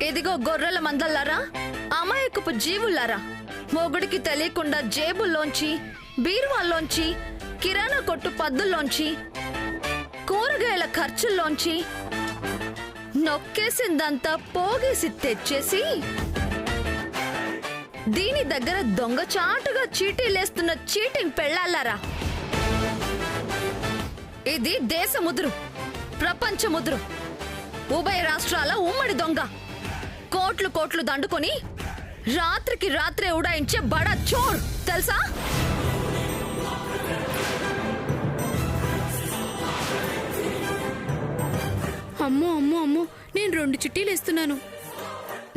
ఇదిగో గొర్రెల మందల్లారా, అమాయకపు జీవుల్లారా, మొగుడికి తెలియకుండా జేబుల్లోంచి, బీరువాల్లోంచి, కిరాణా కొట్టు పద్దుల్లోంచి, కూరగాయల ఖర్చుల్లోంచి నొక్కేసిందంతా పోగేసి తెచ్చేసి దీని దగ్గర దొంగచాటుగా చీటీలేస్తున్న చీటింగ్ పెళ్ళాలారా, ఇది దేశ ముదురు, ప్రపంచ ముదురు, ఉభయ రాష్ట్రాల ఉమ్మడి దొంగ, కోట్లు కోట్లు దండుకొని రాత్రికి రాత్రే ఉడాయించే బడా చోర్ తెలుసా? అమ్మో అమ్మో అమ్మో, నేను 2 చిట్టీలు వేస్తున్నాను.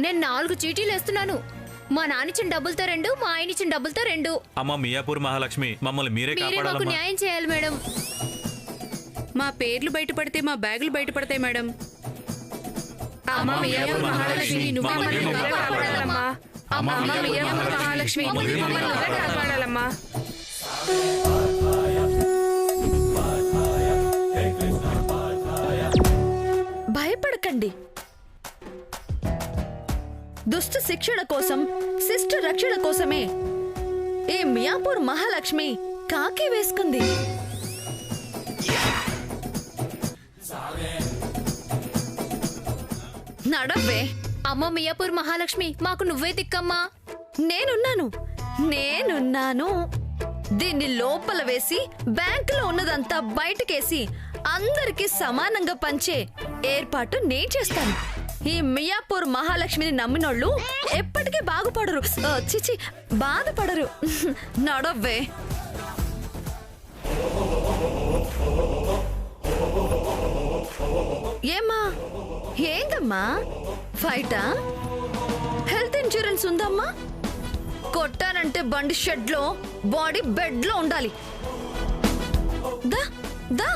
నేను 4 చీటీలు వేస్తున్నాను. మా నానిచ్చిన డబ్బులతో 2, మా ఆయన ఇచ్చిన డబ్బులతో 2. అమ్మ మియాపూర్ మహాలక్ష్మి, మమ్మల్ని మీరే మీరే మాకు కాపాడాలమ్మా. న్యాయం చేయాలి మేడం. మా పేర్లు బయటపడితే మా బ్యాగులు బయటపడతాయి మేడం. అమ్మ మియాపూర్ మహాలక్ష్మి, నువ్వు మమ్మల్ని కాపాడాలమ్మా. అమ్మ మియాపూర్ మహాలక్ష్మి, నువ్వు మమ్మల్ని కాపాడాలమ్మా. భయపడకండి. దుష్ట శిక్షణ కోసం, శిష్ట రక్షణ కోసమే ఈ మియాపూర్ మహాలక్ష్మి కాకి వేసుకుంది. నడవే. అమ్మ మియాపూర్ మహాలక్ష్మి, మాకు నువ్వే దిక్కమ్మా. నేనున్నాను. దీన్ని లోపల వేసి బ్యాంకులో ఉన్నదంతా బయటకేసి అందరికి సమానంగా పంచే ఏర్పాటు నేను చేస్తాను. ఈ మియాపూర్ మహాలక్ష్మిని నమ్మినోళ్ళు ఎప్పటికీ బాగుపడరు, చిచి బాధపడరు. నడవ్వే. ఏమ్మా, ఏందమ్మా ఫైటా? హెల్త్ ఇన్సూరెన్స్ ఉందమ్మా? కొట్టానంటే బండి షెడ్ లో, బాడీ బెడ్ లో ఉండాలి. దా దా.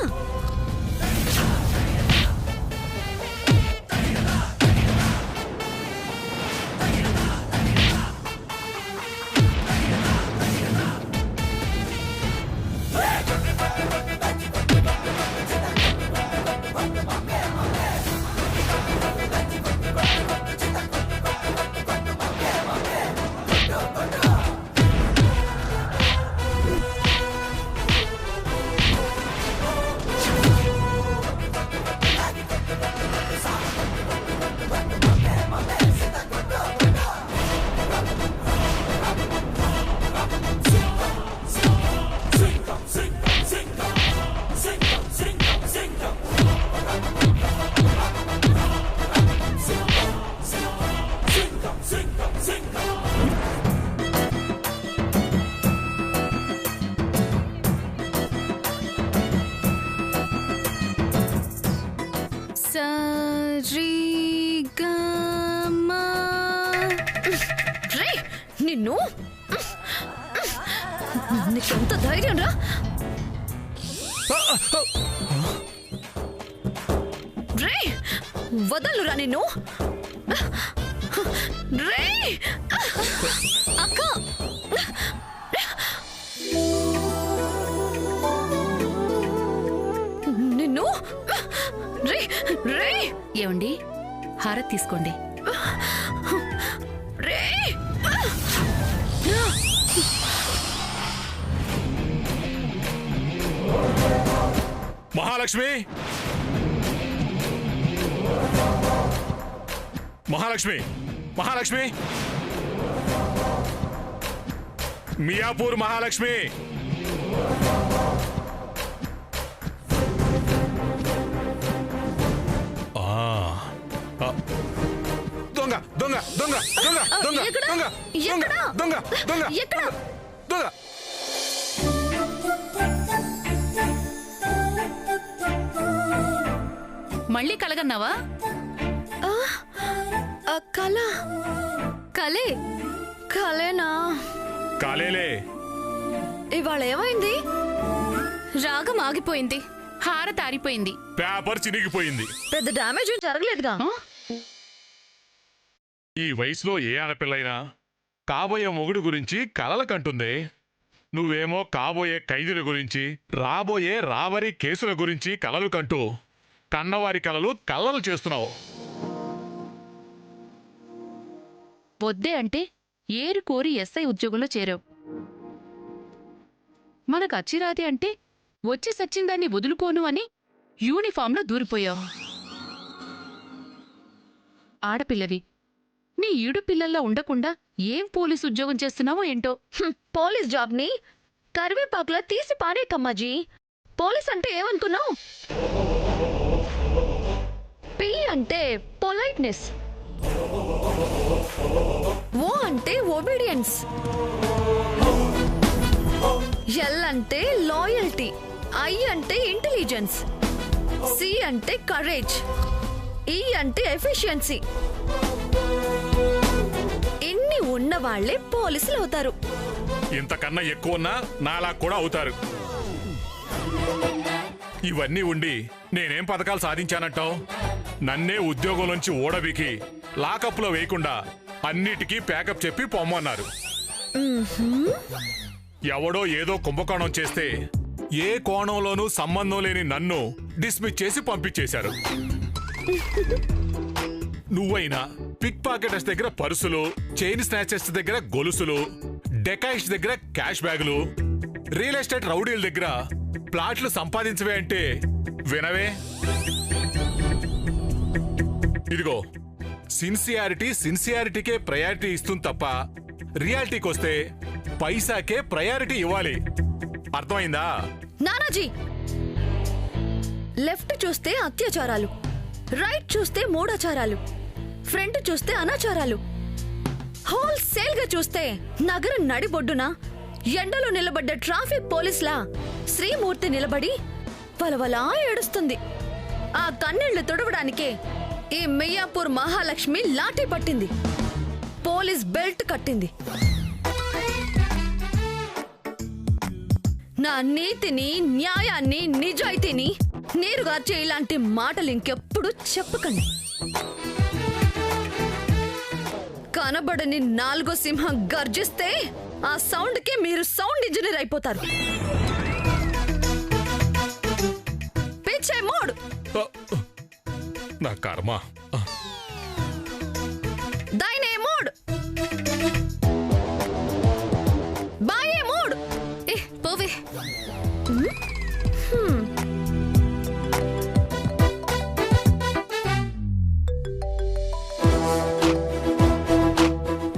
నిన్ను నీకెంత ధైర్యం రా? రే వదలురా నిన్ను. రే అక్క, నిన్ను. రే రే. ఏమండి, హారతి తీసుకోండి. రే మహాలక్ష్మి, మహాలక్ష్మి, మహాలక్ష్మి, మియాపూర్ మహాలక్ష్మి. దొంగ దొంగ దొంగ దొంగ దొంగ దొంగ దొంగ దొంగ ఎక్కడ? దొంగ. మళ్ళీ కలగన్నావా? కళ. కలే. కలేనా? కాలేలే. ఇవాళ ఏమైంది? రాగం ఆగిపోయింది, హారతి ఆరిపోయింది, పేపర్ చినిగిపోయింది. పెద్ద డ్యామేజ్ ఏం జరగలేదుగా. ఈ వయసులో ఏ ఆడపిల్లైనా కాబోయే మొగుడు గురించి కలలు కంటుంది. నువ్వేమో కాబోయే ఖైదీల గురించి, రాబోయే రాబరీ కేసుల గురించి కలలు కంటూ కన్నవారి కలలు కల్లలు చేస్తున్నావు. వద్దే అంటే ఏరు కోరి ఎస్ఐ ఉద్యోగంలో చేరావు. మనకు అచ్చిరాది అంటే వచ్చి సచ్చిందాన్ని వదులుకోను అని యూనిఫామ్లో దూరిపోయావు. ఆడపిల్లవి, నీ ఈడు పిల్లల్లా ఉండకుండా ఏం పోలీసు ఉద్యోగం చేస్తున్నావో ఏంటో. పోలీస్ జాబ్ ని కరివేపాకులా తీసి పారేకమ్మాజీ. పోలీస్ అంటే ఏమనుకున్నావు? పి అంటే పొలైట్నెస్, ఓ అంటే ఒబీడియన్స్, ఎల్ అంటే లాయల్టీ, ఐ అంటే ఇంటెలిజెన్స్, సి అంటే కరేజ్, ఈ అంటే ఎఫిషియన్సీ. ఇన్ని ఉన్నవాళ్లే పోలీసులు అవుతారు. ఇంతకన్నా ఎక్కువన్నా నాలా కూడా అవుతారు. ఇవన్నీ ఉండి నేనేం పథకాలు సాధించానంటావు? నన్నే ఉద్యోగంలోంచి ఓడబీకి లాకప్లో వేయకుండా అన్నిటికీ ప్యాకప్ చెప్పి పొమ్మన్నారు. ఎవడో ఏదో కుంభకోణం చేస్తే ఏ కోణంలోనూ సంబంధం లేని నన్ను డిస్మిస్ చేసి పంపించేశారు. నువ్వైనా పిక్ పాకెటర్స్ దగ్గర పర్సులు, చైన్ స్నాచర్స్ దగ్గర గొలుసులు, డెకాయిట్స్ దగ్గర క్యాష్ బ్యాగులు, రియల్ ఎస్టేట్ రౌడీల దగ్గర ప్లాట్లు సంపాదించవే అంటే వినవే. ఇదిగో సిన్సియారిటీకే ప్రయారిటీ ఇస్తుంది తప్ప రియాలిటీకి వస్తే పైసాకే ప్రయారిటీ ఇవ్వాలి. అర్థమైందా? నానాజీ, లెఫ్ట్ చూస్తే అత్యాచారాలు, రైట్ చూస్తే మూఢాచారాలు, ఫ్రంట్ చూస్తే అనాచారాలు, హోల్సేల్ గా చూస్తే నగరం నడిబొడ్డున ఎండలో నిలబడ్డ ట్రాఫిక్ పోలీసులా శ్రీమూర్తి నిలబడి వలవలా ఏడుస్తుంది. ఆ కన్నీళ్లు తుడవడానికే ఈ మియాపూర్ మహాలక్ష్మి లాఠీ పట్టింది, పోలీస్ బెల్ట్ కట్టింది. నా నీతిని, న్యాయాన్ని, నిజాయితీని నీరుగార్చే ఇలాంటి మాటలు ఇంకెప్పుడు చెప్పకండి. కనబడని నాలుగో సింహం గర్జిస్తే ఆ సౌండ్ కి మీరు సౌండ్ ఇంజనీర్ అయిపోతారు. పిచ్చే మోడ్. నా కర్మ. దైనే మోడ్. బాయే మోడ్. పోవే.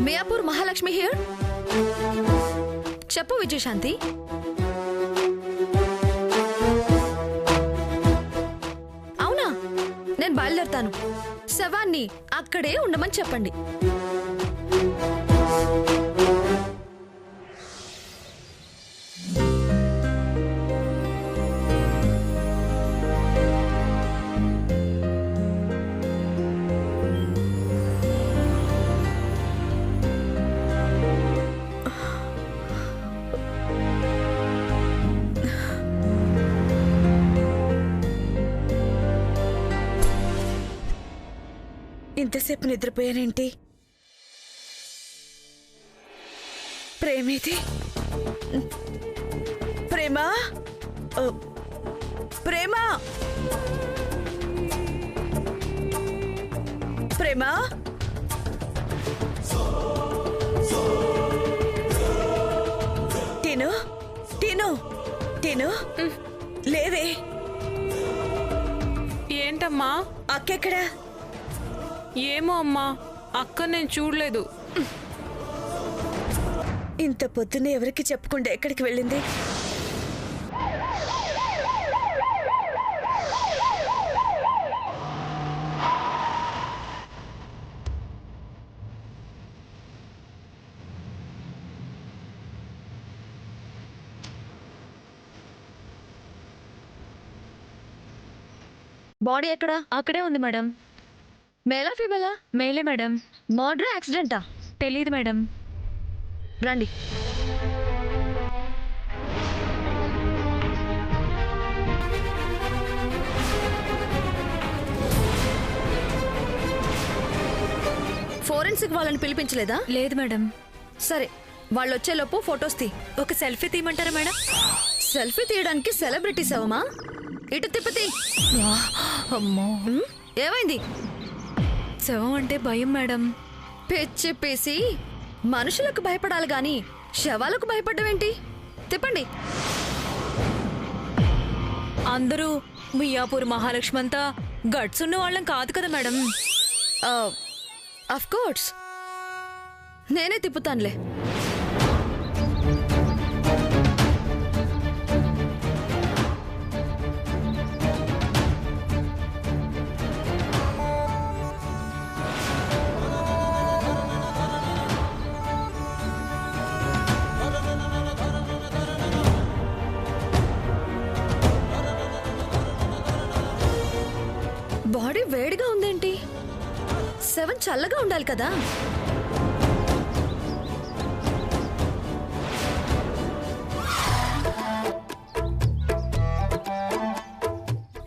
మియాపూర్ మహాలక్ష్మి హియర్. చెప్పు విజయశాంతి. అవునా, నేను బయలుదేరుతాను. శవాన్ని అక్కడే ఉండమని చెప్పండి. ఇంతసేపు నిద్రపోయానేంటి? ప్రేమేది? ప్రేమా, ప్రేమా, ప్రేమా. టీను, టీను, టీను, లేవే. ఏంటమ్మా? అక్కెక్కడా? ఏమో అమ్మా, అక్క నేను చూడలేదు. ఇంత పొద్దున్నే ఎవరికి చెప్పకుండా ఎక్కడికి వెళ్ళింది? బాడీ ఎక్కడా? అక్కడే ఉంది మేడం. మేలా ఫీమేలా? మేలే మేడం. మర్డర్ యాక్సిడెంటా? తెలీదు మేడం. రండి. ఫోరెన్సిక్ వాళ్ళని పిలిపించలేదా? లేదు మేడం. సరే, వాళ్ళు వచ్చేలోపు ఫొటోస్ తీ. ఒక సెల్ఫీ తీయమంటారా మేడం? సెల్ఫీ తీయడానికి సెలబ్రిటీస్ అవమా? ఇటు తిప్పతి. అమ్మో, ఏమైంది? శవం అంటే భయం మేడం. పిచ్చి పీసి మనుషులకు భయపడాలి గాని శవాలకు భయపడ్డవేంటి? తిప్పండి. అందరూ మియాపూర్ మహాలక్ష్మి అంతా గట్స్ ఉన్న వాళ్ళం కాదు కదా మేడం. ఆఫ్ కోర్స్ నేనే తిప్పుతానులే. బాడీ వేడిగా ఉందేంటి? 7 చల్లగా ఉండాలి కదా.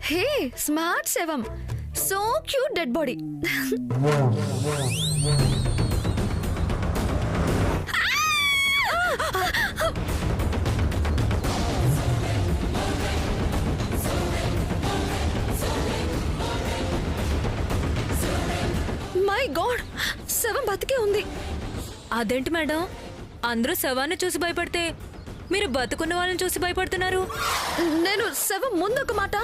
Hey smart 7, so cute dead body. My god, 7 బతికే ఉంది. అదేంటి మేడం, అందరూ శవాన్ని చూసి భయపడితే మీరు బతుకున్న వాళ్ళని చూసి భయపడుతున్నారు? నేను 7 ముందొక మాట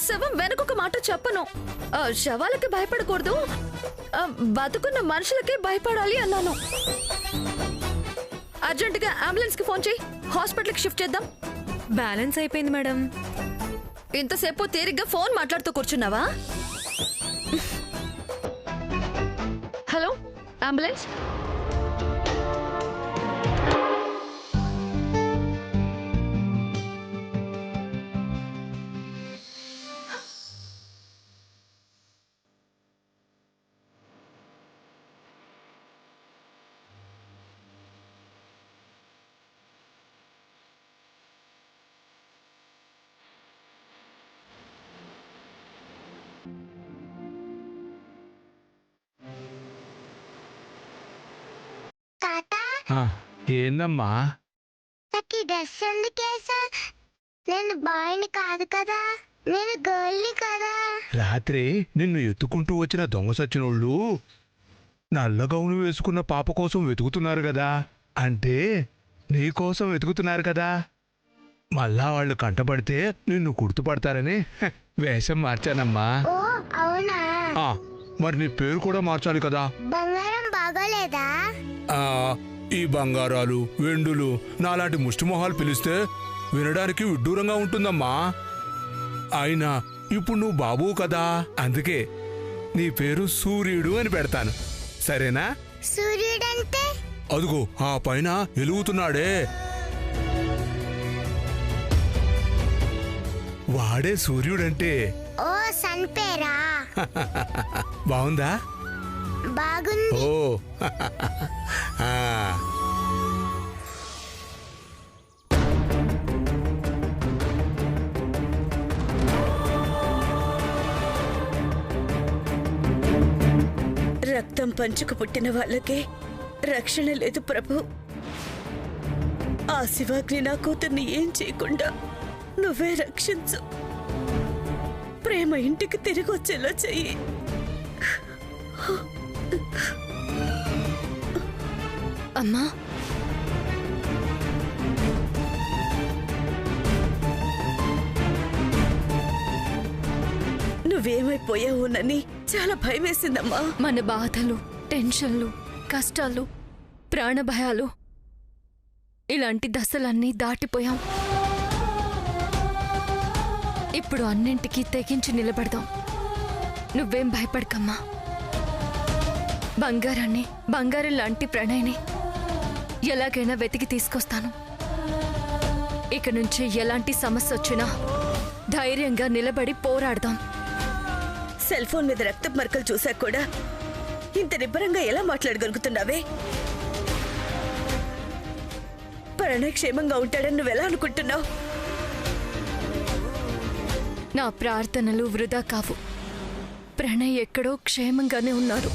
7 వెనకొక మాట చెప్పను. శవాలకి భయపడకూడదు, బతుకున్న మనుషులకే భయపడాలి అన్నాను. అర్జెంటుగా అంబులెన్స్ కి ఫోన్ చేయి, హాస్పిటల్కి షిఫ్ట్ చేద్దాం. బ్యాలెన్స్ అయిపోయింది మేడం. ఇంతసేపు తీరిగ్గా ఫోన్ మాట్లాడుతూ కూర్చున్నావా? Hello ambulance. ఏందమ్మా? నాకు డ్రెస్ ఎందుకేసా? నేను బాయ్ని కాదు కదా, నేను గర్ల్ని కదా. రాత్రి నిన్ను ఎత్తుకుంటూ వచ్చిన దొంగ సచ్చినోళ్ళు నల్ల గౌను వేసుకున్న పాప కోసం వెతుకుతున్నారు కదా, అంటే నీ కోసం వెతుకుతున్నారు కదా. మళ్ళా వాళ్ళు కంటపడితే నిన్ను గుర్తుపడతారని వేషం మార్చానమ్మా. ఓ అవునా? మరి నీ పేరు కూడా మార్చాలి కదా. బంగారం బాగోలేదా? ఈ బంగారాలు వెండులు నాలాంటి ముష్టిమొహాలు పిలిస్తే వినడానికి విడ్డూరంగా ఉంటుందమ్మా. అయినా ఇప్పుడు నువ్వు బాబు కదా, అందుకే నీ పేరు సూర్యుడు అని పెడతాను, సరేనా? సూర్యుడంటే? అదుగో ఆ పైన వెలుగుతున్నాడే, వాడే సూర్యుడంటే. ఓ సన్ పేరా? బాగుందా? బాగుంది. ఓ రక్తం పంచుకు పుట్టిన వాళ్ళకే రక్షణ లేదు ప్రభు. ఆ శివాగ్ని నా కూతుర్ని ఏం చేయకుండా నువ్వే రక్షించు. ప్రేమ ఇంటికి తిరిగి వచ్చేలా చెయ్యి. అమ్మా, నువ్వేమైపోయావునని చాలా భయం వేసిందమ్మా. మన బాధలు, టెన్షన్లు, కష్టాలు, ప్రాణభయాలు, ఇలాంటి దశలన్నీ దాటిపోయాం. ఇప్పుడు అన్నింటికీ తెగించి నిలబడదాం. నువ్వేం భయపడకమ్మా. బంగారం లాంటి ప్రణయ్ని ఎలాగైనా వెతికి తీసుకొస్తాను. ఇక నుంచి ఎలాంటి సమస్య వచ్చినా ధైర్యంగా నిలబడి పోరాడదాం. సెల్ ఫోన్ మీద రక్త మరకలు చూశాక కూడా ఇంత నిబ్బరంగా ఎలా మాట్లాడగలుగుతున్నావే? ప్రణయ్ క్షేమంగా ఉంటాడని నువ్వెలా అనుకుంటున్నావు? నా ప్రార్థనలు వృధా కావు. ప్రణయ్ ఎక్కడో క్షేమంగానే ఉన్నారు.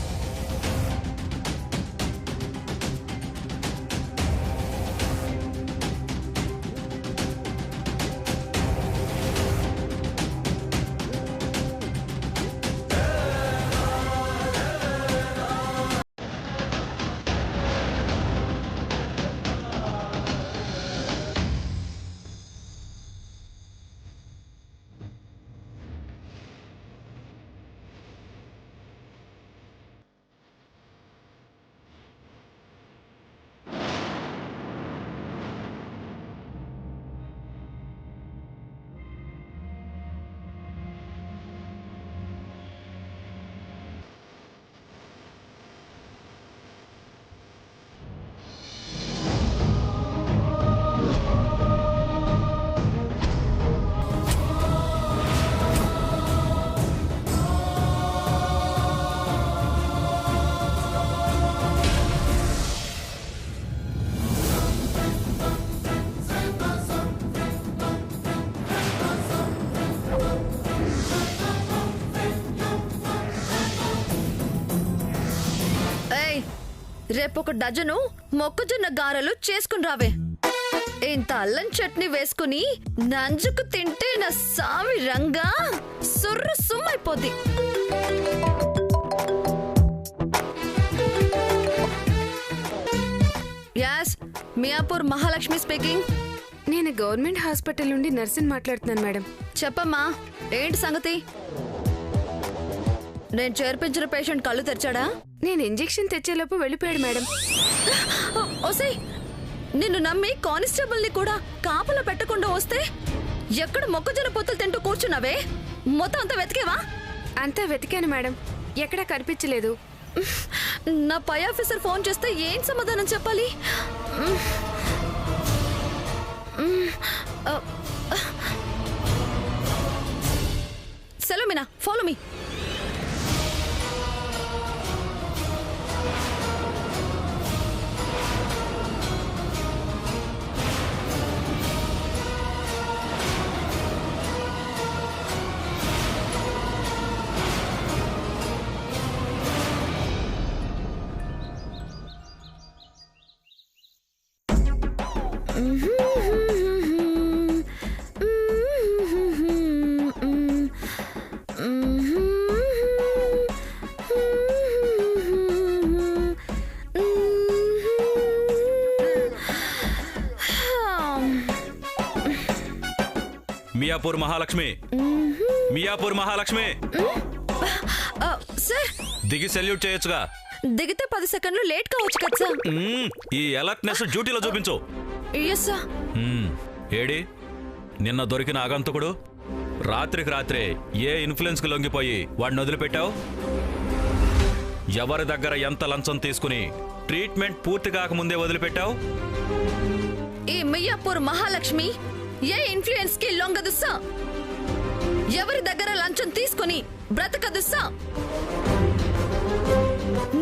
ఏయ్, రేపొక డజను మొక్కజొన్న గారెలు చేసుకుని రావే. ఇంత అల్లం చట్నీ వేసుకుని నంజుకు తింటే నా సావి రంగా సుర్రు సుమ్మైపోద్ది. Yes, Miyapur Mahalakshmi speaking. నేను గవర్నమెంట్ హాస్పిటల్ నుండి నర్సుని మాట్లాడుతున్నాను మేడం. చెప్పమ్మా, ఏంటి సంగతి? నేను చేర్పించిన పేషెంట్ కళ్ళు తెరిచాడా? నేను ఇంజెక్షన్ తెచ్చేలోపు వెళ్ళిపోయాడు మేడం. ఓసే, నిన్ను నమ్మి కానిస్టేబుల్ ని కూడా కాపలా పెట్టకుండా వస్తే ఎక్కడ మొక్కజొన్న పొత్తులు తింటూ కూర్చున్నావే? మొత్తం అంతా వెతికేవా? అంతా వెతికాను మేడం, ఎక్కడా కనిపించలేదు. నా పై ఆఫీసర్ ఫోన్ చేస్తే ఏం సమాధానం చెప్పాలి? Selomina, follow me. Miyapur Mahalakshmi, Miyapur Mahalakshmi, sir దిగి సెల్యూట్ చేయొచ్చుగా. దిగితే 10 సెకండ్లు లేట్ కావచ్చు కదా సార్. ఈ అలర్ట్నెస్ డ్యూటీలో చూపించు. Yes sir. ఏడి నిన్న దొరికిన ఆగంతకుడు? రాత్రికి రాత్రే ఏ ఇన్ఫ్లుయెన్స్ కు లొంగిపోయి వాడిని వదిలిపెట్టావు? ఎవరి దగ్గర ఎంత లంచం తీసుకుని ట్రీట్మెంట్ పూర్తి కాకముందే వదిలిపెట్టావు? ఈ మియాపూర్ మహాలక్ష్మి ఏ ఇన్ఫ్లుయెన్స్ కి లొంగదు సార్. ఎవరి దగ్గర లంచం తీసుకుని బ్రతకదు సార్.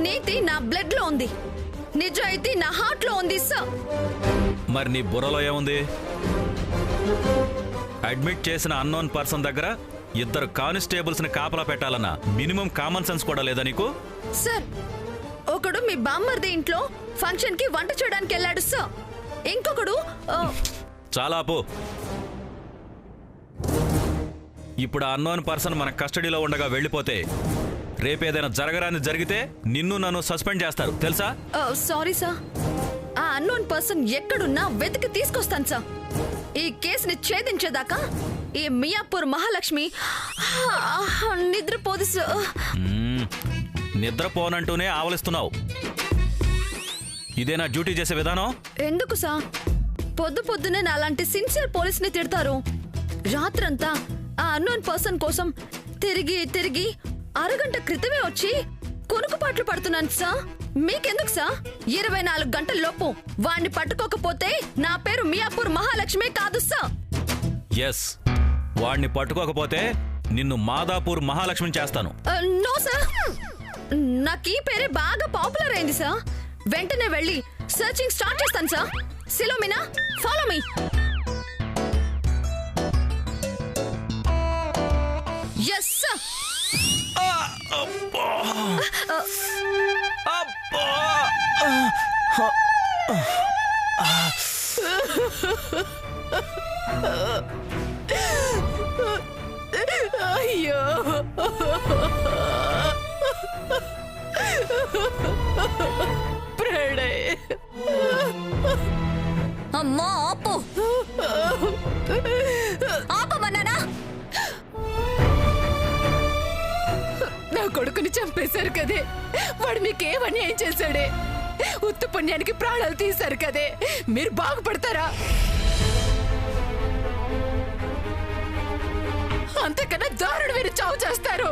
నీతి నా బ్లడ్ లో ఉంది, నిజాయితీ నా హార్ట్ లో ఉంది సార్. మరి నీ బుర్రలో ఏముంది? అడ్మిట్ చేసిన అన్నోన్ పర్సన్ దగ్గర 2 కానిస్టేబుల్స్ ని కాపలా పెట్టాలన్న మినిమం కామన్ సెన్స్ కూడా లేదా నీకు? సార్, ఒకడు మీ బామ్మర్ది ఇంట్లో ఫంక్షన్ కి వంట చేయడానికి వెళ్ళాడు సార్. ఇంకొకడు చాలా పో. ఇప్పుడు ఆ అన్నోన్ పర్సన్ మన కస్టడీలో ఉండగా వెళ్ళిపోతే రేపేదైనా జరగరాని జరిగితే నిన్ను నన్ను సస్పెండ్ చేస్తారు తెలుసా? సారీ సార్, ఆ అన్నోన్ పర్సన్ ఎక్కడున్నా వెతికి తీసుకొస్తాను సార్. ఈ కేసుని ఛేదించేదాకా ఈ మియాపూర్ మహాలక్ష్మి నిద్రపోదు సార్. నిద్రపోనంటూనే ఆవలిస్తున్నావు. ఇదేనా డ్యూటీ చేసే విధానం? ఎందుకు సార్ పొద్దు పొద్దునే అలాంటి సిన్సియర్ పోలీస్ ని తిడతారు? రాత్రంతా ఆ అన్నోన్ పర్సన్ కోసం తిరిగి తిరిగి అరగంట క్రితమే వచ్చి కొనుకుపాట్లు పడుతున్నాను సార్. మీకెందుకు సార్? 24 గంటల్లోపు వాణ్ణి పట్టుకోకపోతే నా పేరు మియాపూర్ మహాలక్ష్మి కాదు సార్. ఎస్, వాణ్ణి పట్టుకోకపోతే నిన్ను మాదాపూర్ మహాలక్ష్మిని చేస్తాను. నో సార్, నాకు ఈ పేరే బాగా పాపులర్ అయింది సార్. వెంటనే వెళ్ళి సర్చింగ్ స్టార్ట్ చేస్తాను sir. Silomina, follow me. Yes sir. అయ్యో, ప్రణయ్. అమ్మా ఆపు, ఆపమన్నానా? నా కొడుకుని చంపేశారు కదే, వాడు మీకేమని ఏం చేశాడే? ఉత్తు పుణ్యానికి ప్రాణాలు తీశారు కదే, మీరు బాగుపడతారా? అంతకన్నా దారుణ మీరు చావు చేస్తారు.